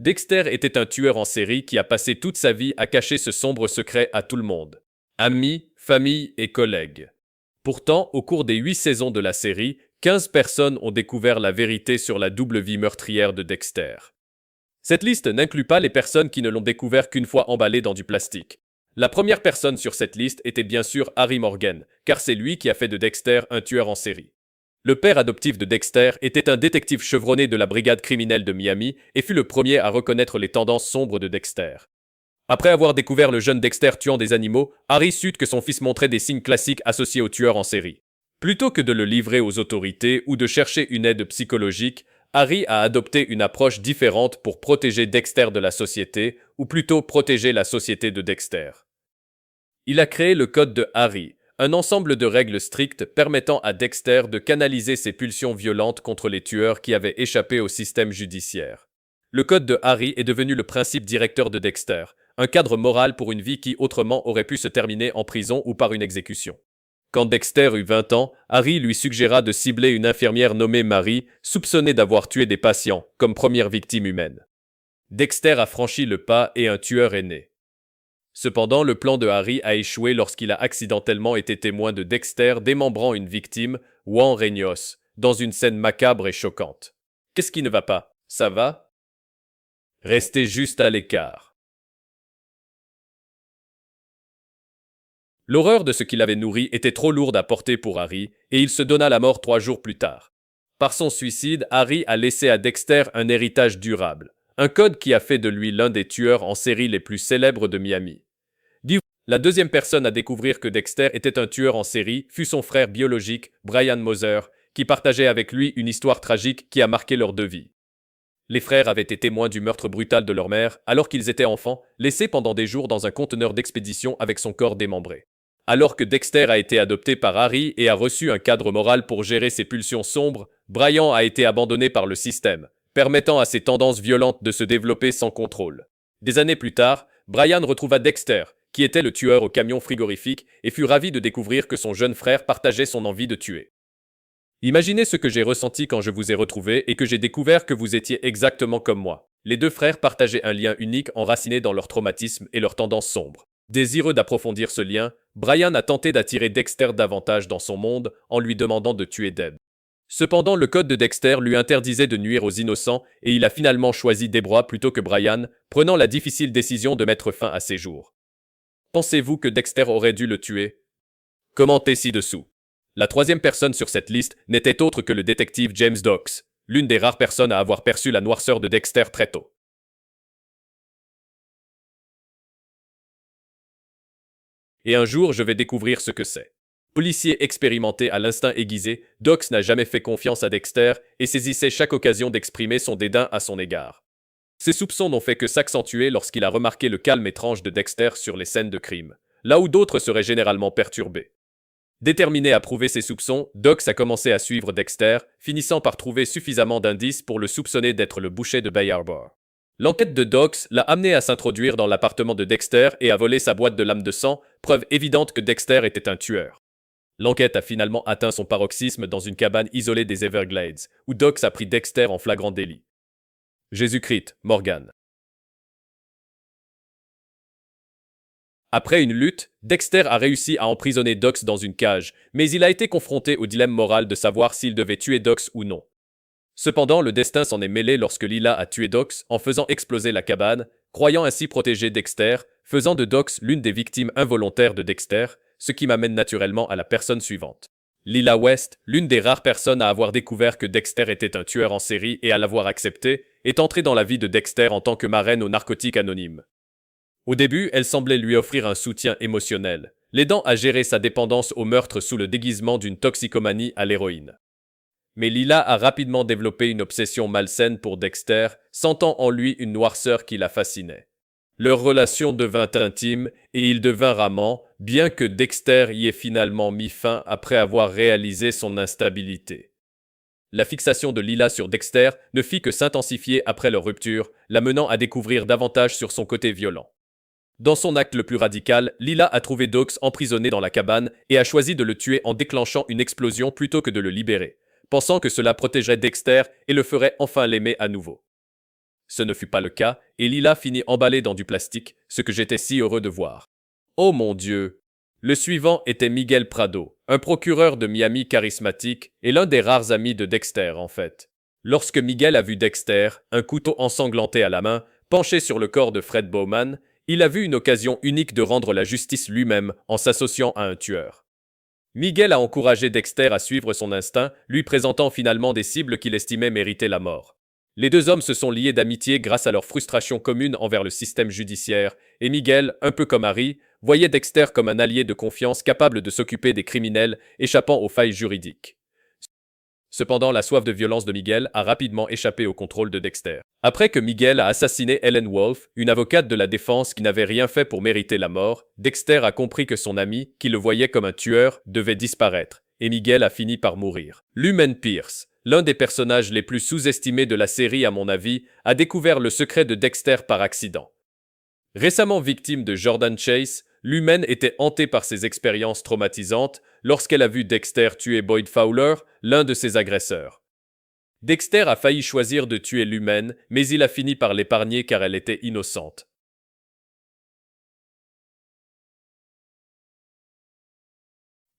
Dexter était un tueur en série qui a passé toute sa vie à cacher ce sombre secret à tout le monde. Amis, famille et collègues. Pourtant, au cours des 8 saisons de la série, 15 personnes ont découvert la vérité sur la double vie meurtrière de Dexter. Cette liste n'inclut pas les personnes qui ne l'ont découvert qu'une fois emballé dans du plastique. La première personne sur cette liste était bien sûr Harry Morgan, car c'est lui qui a fait de Dexter un tueur en série. Le père adoptif de Dexter était un détective chevronné de la brigade criminelle de Miami et fut le premier à reconnaître les tendances sombres de Dexter. Après avoir découvert le jeune Dexter tuant des animaux, Harry sut que son fils montrait des signes classiques associés aux tueurs en série. Plutôt que de le livrer aux autorités ou de chercher une aide psychologique, Harry a adopté une approche différente pour protéger Dexter de la société, ou plutôt protéger la société de Dexter. Il a créé le Code de Harry, un ensemble de règles strictes permettant à Dexter de canaliser ses pulsions violentes contre les tueurs qui avaient échappé au système judiciaire. Le Code de Harry est devenu le principe directeur de Dexter, un cadre moral pour une vie qui autrement aurait pu se terminer en prison ou par une exécution. Quand Dexter eut 20 ans, Harry lui suggéra de cibler une infirmière nommée Mary, soupçonnée d'avoir tué des patients, comme première victime humaine. Dexter a franchi le pas et un tueur est né. Cependant, le plan de Harry a échoué lorsqu'il a accidentellement été témoin de Dexter démembrant une victime, Juan Reños, dans une scène macabre et choquante. Qu'est-ce qui ne va pas? Ça va? Restez juste à l'écart. L'horreur de ce qu'il avait nourri était trop lourde à porter pour Harry, et il se donna la mort 3 jours plus tard. Par son suicide, Harry a laissé à Dexter un héritage durable, un code qui a fait de lui l'un des tueurs en série les plus célèbres de Miami. La deuxième personne à découvrir que Dexter était un tueur en série fut son frère biologique, Brian Moser, qui partageait avec lui une histoire tragique qui a marqué leurs 2 vies. Les frères avaient été témoins du meurtre brutal de leur mère alors qu'ils étaient enfants, laissés pendant des jours dans un conteneur d'expédition avec son corps démembré. Alors que Dexter a été adopté par Harry et a reçu un cadre moral pour gérer ses pulsions sombres, Brian a été abandonné par le système, permettant à ses tendances violentes de se développer sans contrôle. Des années plus tard, Brian retrouva Dexter, qui était le tueur au camion frigorifique, et fut ravi de découvrir que son jeune frère partageait son envie de tuer. Imaginez ce que j'ai ressenti quand je vous ai retrouvé et que j'ai découvert que vous étiez exactement comme moi. Les 2 frères partageaient un lien unique enraciné dans leur traumatisme et leurs tendances sombres. Désireux d'approfondir ce lien, Brian a tenté d'attirer Dexter davantage dans son monde en lui demandant de tuer Deb. Cependant, le code de Dexter lui interdisait de nuire aux innocents et il a finalement choisi Deborah plutôt que Brian, prenant la difficile décision de mettre fin à ses jours. Pensez-vous que Dexter aurait dû le tuer? Commentez ci-dessous. La 3e personne sur cette liste n'était autre que le détective James Dox, l'une des rares personnes à avoir perçu la noirceur de Dexter très tôt. Et un jour, je vais découvrir ce que c'est. Policier expérimenté à l'instinct aiguisé, Dox n'a jamais fait confiance à Dexter et saisissait chaque occasion d'exprimer son dédain à son égard. Ses soupçons n'ont fait que s'accentuer lorsqu'il a remarqué le calme étrange de Dexter sur les scènes de crime, là où d'autres seraient généralement perturbés. Déterminé à prouver ses soupçons, Dox a commencé à suivre Dexter, finissant par trouver suffisamment d'indices pour le soupçonner d'être le boucher de Bay Harbor. L'enquête de Dox l'a amené à s'introduire dans l'appartement de Dexter et à voler sa boîte de lames de sang, preuve évidente que Dexter était un tueur. L'enquête a finalement atteint son paroxysme dans une cabane isolée des Everglades, où Dox a pris Dexter en flagrant délit. Jésus-Christ, Morgan. Après une lutte, Dexter a réussi à emprisonner Dox dans une cage, mais il a été confronté au dilemme moral de savoir s'il devait tuer Dox ou non. Cependant, le destin s'en est mêlé lorsque Lila a tué Dox en faisant exploser la cabane, croyant ainsi protéger Dexter, faisant de Dox l'une des victimes involontaires de Dexter, ce qui m'amène naturellement à la personne suivante. Lila West, l'une des rares personnes à avoir découvert que Dexter était un tueur en série et à l'avoir accepté, est entrée dans la vie de Dexter en tant que marraine aux narcotiques anonymes. Au début, elle semblait lui offrir un soutien émotionnel, l'aidant à gérer sa dépendance au meurtre sous le déguisement d'une toxicomanie à l'héroïne. Mais Lila a rapidement développé une obsession malsaine pour Dexter, sentant en lui une noirceur qui la fascinait. Leur relation devint intime et ils devinrent amants, bien que Dexter y ait finalement mis fin après avoir réalisé son instabilité. La fixation de Lila sur Dexter ne fit que s'intensifier après leur rupture, la menant à découvrir davantage sur son côté violent. Dans son acte le plus radical, Lila a trouvé Dox emprisonné dans la cabane et a choisi de le tuer en déclenchant une explosion plutôt que de le libérer, pensant que cela protégerait Dexter et le ferait enfin l'aimer à nouveau. Ce ne fut pas le cas, et Lila finit emballée dans du plastique, ce que j'étais si heureux de voir. Oh mon Dieu! Le suivant était Miguel Prado, un procureur de Miami charismatique et l'un des rares amis de Dexter en fait. Lorsque Miguel a vu Dexter, un couteau ensanglanté à la main, penché sur le corps de Fred Bowman, il a vu une occasion unique de rendre la justice lui-même en s'associant à un tueur. Miguel a encouragé Dexter à suivre son instinct, lui présentant finalement des cibles qu'il estimait mériter la mort. Les deux hommes se sont liés d'amitié grâce à leur frustration commune envers le système judiciaire, et Miguel, un peu comme Harry, voyait Dexter comme un allié de confiance capable de s'occuper des criminels échappant aux failles juridiques. Cependant, la soif de violence de Miguel a rapidement échappé au contrôle de Dexter. Après que Miguel a assassiné Ellen Wolf, une avocate de la défense qui n'avait rien fait pour mériter la mort, Dexter a compris que son ami, qui le voyait comme un tueur, devait disparaître, et Miguel a fini par mourir. Lumen Pierce, l'un des personnages les plus sous-estimés de la série à mon avis, a découvert le secret de Dexter par accident. Récemment victime de Jordan Chase, Lumen était hantée par ses expériences traumatisantes lorsqu'elle a vu Dexter tuer Boyd Fowler, l'un de ses agresseurs. Dexter a failli choisir de tuer Lumen, mais il a fini par l'épargner car elle était innocente.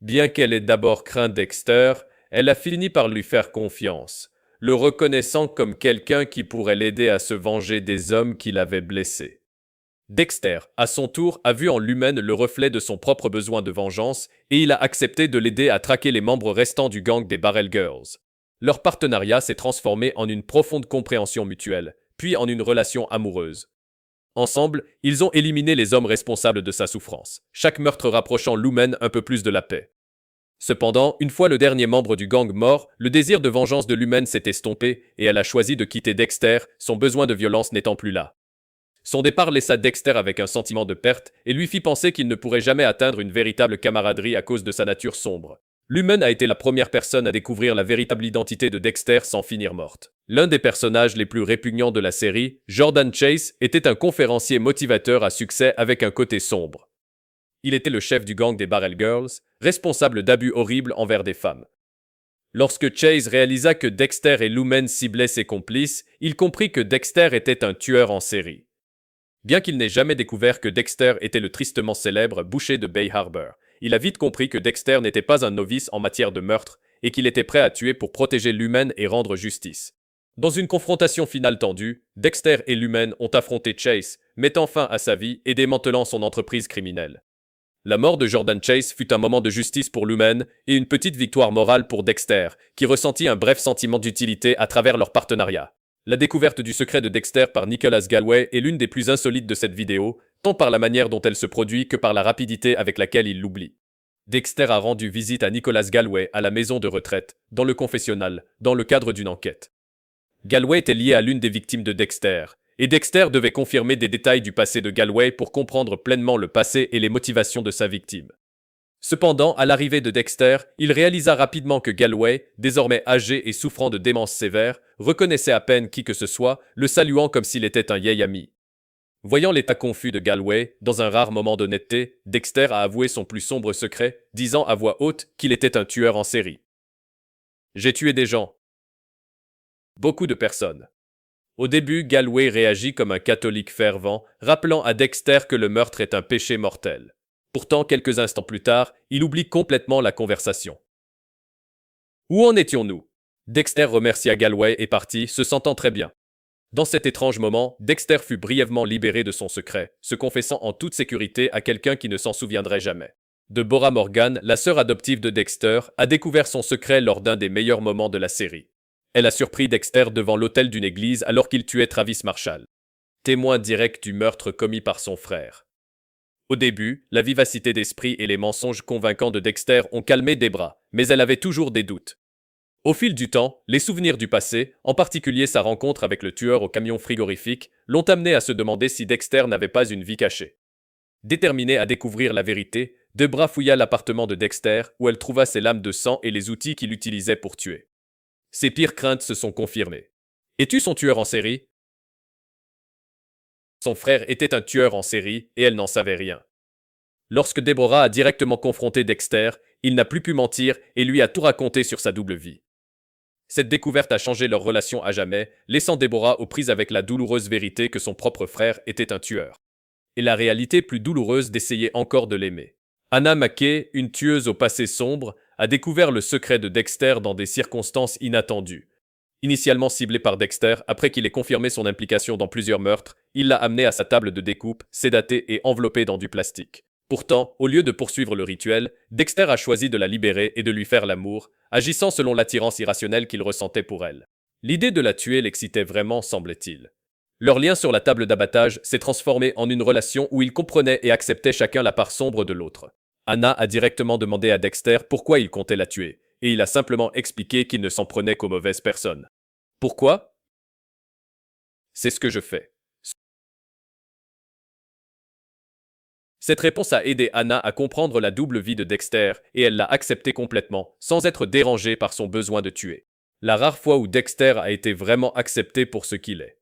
Bien qu'elle ait d'abord craint Dexter, elle a fini par lui faire confiance, le reconnaissant comme quelqu'un qui pourrait l'aider à se venger des hommes qui l'avaient blessé. Dexter, à son tour, a vu en Lumen le reflet de son propre besoin de vengeance et il a accepté de l'aider à traquer les membres restants du gang des Barrel Girls. Leur partenariat s'est transformé en une profonde compréhension mutuelle, puis en une relation amoureuse. Ensemble, ils ont éliminé les hommes responsables de sa souffrance, chaque meurtre rapprochant Lumen un peu plus de la paix. Cependant, une fois le dernier membre du gang mort, le désir de vengeance de Lumen s'est estompé et elle a choisi de quitter Dexter, son besoin de violence n'étant plus là. Son départ laissa Dexter avec un sentiment de perte et lui fit penser qu'il ne pourrait jamais atteindre une véritable camaraderie à cause de sa nature sombre. Lumen a été la première personne à découvrir la véritable identité de Dexter sans finir morte. L'un des personnages les plus répugnants de la série, Jordan Chase, était un conférencier motivateur à succès avec un côté sombre. Il était le chef du gang des Barrel Girls, responsable d'abus horribles envers des femmes. Lorsque Chase réalisa que Dexter et Lumen ciblaient ses complices, il comprit que Dexter était un tueur en série. Bien qu'il n'ait jamais découvert que Dexter était le tristement célèbre boucher de Bay Harbor, il a vite compris que Dexter n'était pas un novice en matière de meurtre et qu'il était prêt à tuer pour protéger Lumen et rendre justice. Dans une confrontation finale tendue, Dexter et Lumen ont affronté Chase, mettant fin à sa vie et démantelant son entreprise criminelle. La mort de Jordan Chase fut un moment de justice pour Lumen et une petite victoire morale pour Dexter, qui ressentit un bref sentiment d'utilité à travers leur partenariat. La découverte du secret de Dexter par Nicholas Galway est l'une des plus insolites de cette vidéo, tant par la manière dont elle se produit que par la rapidité avec laquelle il l'oublie. Dexter a rendu visite à Nicholas Galway à la maison de retraite, dans le confessionnal, dans le cadre d'une enquête. Galway était lié à l'une des victimes de Dexter, et Dexter devait confirmer des détails du passé de Galway pour comprendre pleinement le passé et les motivations de sa victime. Cependant, à l'arrivée de Dexter, il réalisa rapidement que Galway, désormais âgé et souffrant de démence sévère, reconnaissait à peine qui que ce soit, le saluant comme s'il était un vieil ami. Voyant l'état confus de Galway, dans un rare moment d'honnêteté, Dexter a avoué son plus sombre secret, disant à voix haute qu'il était un tueur en série. « J'ai tué des gens. Beaucoup de personnes. » Au début, Galway réagit comme un catholique fervent, rappelant à Dexter que le meurtre est un péché mortel. Pourtant, quelques instants plus tard, il oublie complètement la conversation. Où en étions-nous? Dexter remercia Galway et partit, se sentant très bien. Dans cet étrange moment, Dexter fut brièvement libéré de son secret, se confessant en toute sécurité à quelqu'un qui ne s'en souviendrait jamais. Deborah Morgan, la sœur adoptive de Dexter, a découvert son secret lors d'un des meilleurs moments de la série. Elle a surpris Dexter devant l'autel d'une église alors qu'il tuait Travis Marshall, témoin direct du meurtre commis par son frère. Au début, la vivacité d'esprit et les mensonges convaincants de Dexter ont calmé Debra, mais elle avait toujours des doutes. Au fil du temps, les souvenirs du passé, en particulier sa rencontre avec le tueur au camion frigorifique, l'ont amené à se demander si Dexter n'avait pas une vie cachée. Déterminée à découvrir la vérité, Debra fouilla l'appartement de Dexter où elle trouva ses lames de sang et les outils qu'il utilisait pour tuer. Ses pires craintes se sont confirmées. Es-tu son tueur en série? Son frère était un tueur en série et elle n'en savait rien. Lorsque Deborah a directement confronté Dexter, il n'a plus pu mentir et lui a tout raconté sur sa double vie. Cette découverte a changé leur relation à jamais, laissant Deborah aux prises avec la douloureuse vérité que son propre frère était un tueur. Et la réalité plus douloureuse d'essayer encore de l'aimer. Anna Mackey, une tueuse au passé sombre, a découvert le secret de Dexter dans des circonstances inattendues. Initialement ciblé par Dexter, après qu'il ait confirmé son implication dans plusieurs meurtres, il l'a amené à sa table de découpe, sédatée et enveloppée dans du plastique. Pourtant, au lieu de poursuivre le rituel, Dexter a choisi de la libérer et de lui faire l'amour, agissant selon l'attirance irrationnelle qu'il ressentait pour elle. L'idée de la tuer l'excitait vraiment, semble-t-il. Leur lien sur la table d'abattage s'est transformé en une relation où ils comprenaient et acceptaient chacun la part sombre de l'autre. Anna a directement demandé à Dexter pourquoi il comptait la tuer, et il a simplement expliqué qu'il ne s'en prenait qu'aux mauvaises personnes. Pourquoi? C'est ce que je fais. Cette réponse a aidé Anna à comprendre la double vie de Dexter, et elle l'a acceptée complètement, sans être dérangée par son besoin de tuer. La rare fois où Dexter a été vraiment accepté pour ce qu'il est.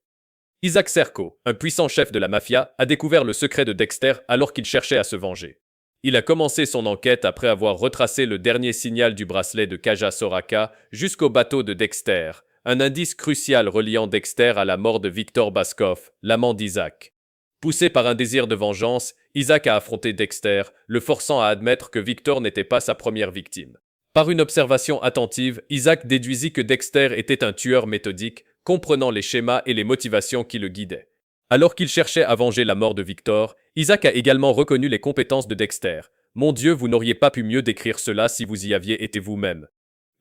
Isaac Serco, un puissant chef de la mafia, a découvert le secret de Dexter alors qu'il cherchait à se venger. Il a commencé son enquête après avoir retracé le dernier signal du bracelet de Kaja Soraka jusqu'au bateau de Dexter, un indice crucial reliant Dexter à la mort de Victor Baskov, l'amant d'Isaac. Poussé par un désir de vengeance, Isaac a affronté Dexter, le forçant à admettre que Victor n'était pas sa première victime. Par une observation attentive, Isaac déduisit que Dexter était un tueur méthodique, comprenant les schémas et les motivations qui le guidaient. Alors qu'il cherchait à venger la mort de Victor, Isaac a également reconnu les compétences de Dexter. « Mon Dieu, vous n'auriez pas pu mieux décrire cela si vous y aviez été vous-même. »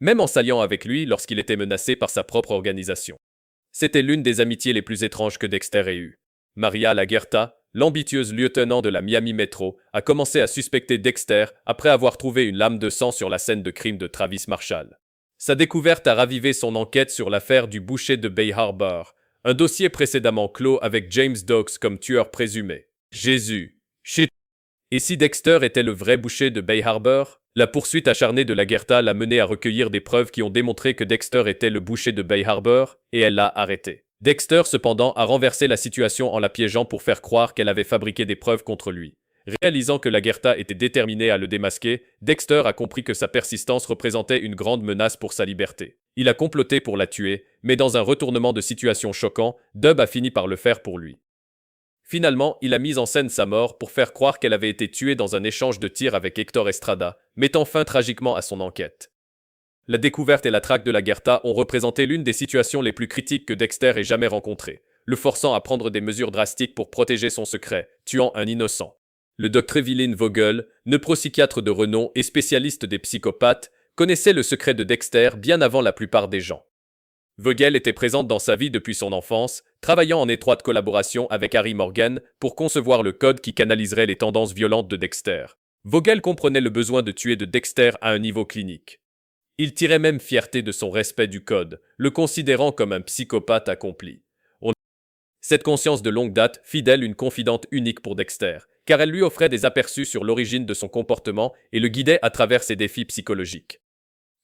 Même en s'alliant avec lui lorsqu'il était menacé par sa propre organisation. C'était l'une des amitiés les plus étranges que Dexter ait eues. Maria Laguerta, l'ambitieuse lieutenant de la Miami Metro, a commencé à suspecter Dexter après avoir trouvé une lame de sang sur la scène de crime de Travis Marshall. Sa découverte a ravivé son enquête sur l'affaire du boucher de Bay Harbor, un dossier précédemment clos avec James Dox comme tueur présumé. Jésus. Shit. Et si Dexter était le vrai boucher de Bay Harbor? La poursuite acharnée de Laguerta l'a mené à recueillir des preuves qui ont démontré que Dexter était le boucher de Bay Harbor, et elle l'a arrêté. Dexter, cependant, a renversé la situation en la piégeant pour faire croire qu'elle avait fabriqué des preuves contre lui. Réalisant que Laguerta était déterminée à le démasquer, Dexter a compris que sa persistance représentait une grande menace pour sa liberté. Il a comploté pour la tuer, mais dans un retournement de situation choquant, Dub a fini par le faire pour lui. Finalement, il a mis en scène sa mort pour faire croire qu'elle avait été tuée dans un échange de tirs avec Héctor Estrada, mettant fin tragiquement à son enquête. La découverte et la traque de Laguerta ont représenté l'une des situations les plus critiques que Dexter ait jamais rencontrées, le forçant à prendre des mesures drastiques pour protéger son secret, tuant un innocent. Le Dr. Evelyn Vogel, neuropsychiatre de renom et spécialiste des psychopathes, connaissait le secret de Dexter bien avant la plupart des gens. Vogel était présente dans sa vie depuis son enfance, travaillant en étroite collaboration avec Harry Morgan pour concevoir le code qui canaliserait les tendances violentes de Dexter. Vogel comprenait le besoin de tuer de Dexter à un niveau clinique. Il tirait même fierté de son respect du code, le considérant comme un psychopathe accompli. Cette conscience de longue date fit d'elle une confidente unique pour Dexter, car elle lui offrait des aperçus sur l'origine de son comportement et le guidait à travers ses défis psychologiques.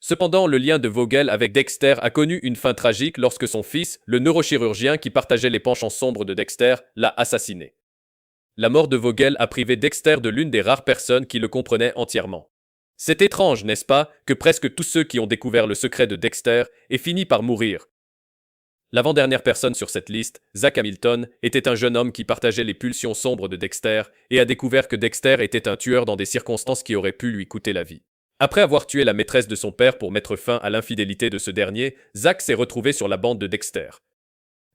Cependant, le lien de Vogel avec Dexter a connu une fin tragique lorsque son fils, le neurochirurgien qui partageait les penchants sombres de Dexter, l'a assassiné. La mort de Vogel a privé Dexter de l'une des rares personnes qui le comprenaient entièrement. C'est étrange, n'est-ce pas, que presque tous ceux qui ont découvert le secret de Dexter aient fini par mourir. L'avant-dernière personne sur cette liste, Zach Hamilton, était un jeune homme qui partageait les pulsions sombres de Dexter et a découvert que Dexter était un tueur dans des circonstances qui auraient pu lui coûter la vie. Après avoir tué la maîtresse de son père pour mettre fin à l'infidélité de ce dernier, Zach s'est retrouvé sur la bande de Dexter.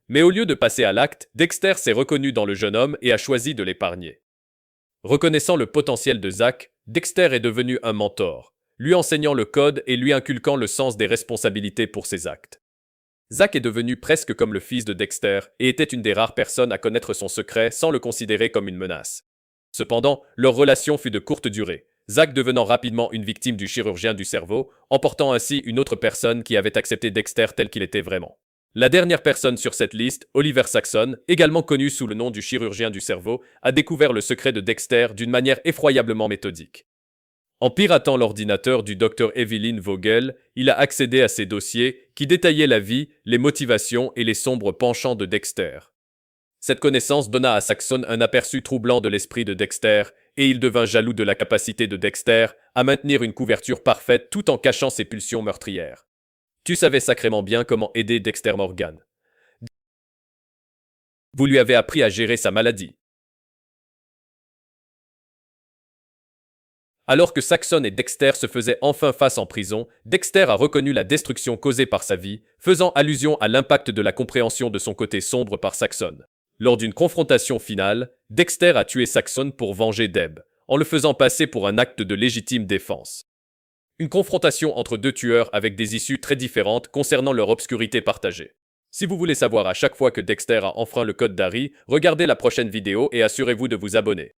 Mais au lieu de passer à l'acte, Dexter s'est reconnu dans le jeune homme et a choisi de l'épargner. Reconnaissant le potentiel de Zach, Dexter est devenu un mentor, lui enseignant le code et lui inculquant le sens des responsabilités pour ses actes. Zach est devenu presque comme le fils de Dexter et était une des rares personnes à connaître son secret sans le considérer comme une menace. Cependant, leur relation fut de courte durée, Zach devenant rapidement une victime du chirurgien du cerveau, emportant ainsi une autre personne qui avait accepté Dexter tel qu'il était vraiment. La dernière personne sur cette liste, Oliver Saxon, également connu sous le nom du chirurgien du cerveau, a découvert le secret de Dexter d'une manière effroyablement méthodique. En piratant l'ordinateur du Dr. Evelyn Vogel, il a accédé à ses dossiers qui détaillaient la vie, les motivations et les sombres penchants de Dexter. Cette connaissance donna à Saxon un aperçu troublant de l'esprit de Dexter, et il devint jaloux de la capacité de Dexter à maintenir une couverture parfaite tout en cachant ses pulsions meurtrières. Tu savais sacrément bien comment aider Dexter Morgan. Vous lui avez appris à gérer sa maladie. Alors que Saxon et Dexter se faisaient enfin face en prison, Dexter a reconnu la destruction causée par sa vie, faisant allusion à l'impact de la compréhension de son côté sombre par Saxon. Lors d'une confrontation finale, Dexter a tué Saxon pour venger Deb, en le faisant passer pour un acte de légitime défense. Une confrontation entre deux tueurs avec des issues très différentes concernant leur obscurité partagée. Si vous voulez savoir à chaque fois que Dexter a enfreint le code d'Harry, regardez la prochaine vidéo et assurez-vous de vous abonner.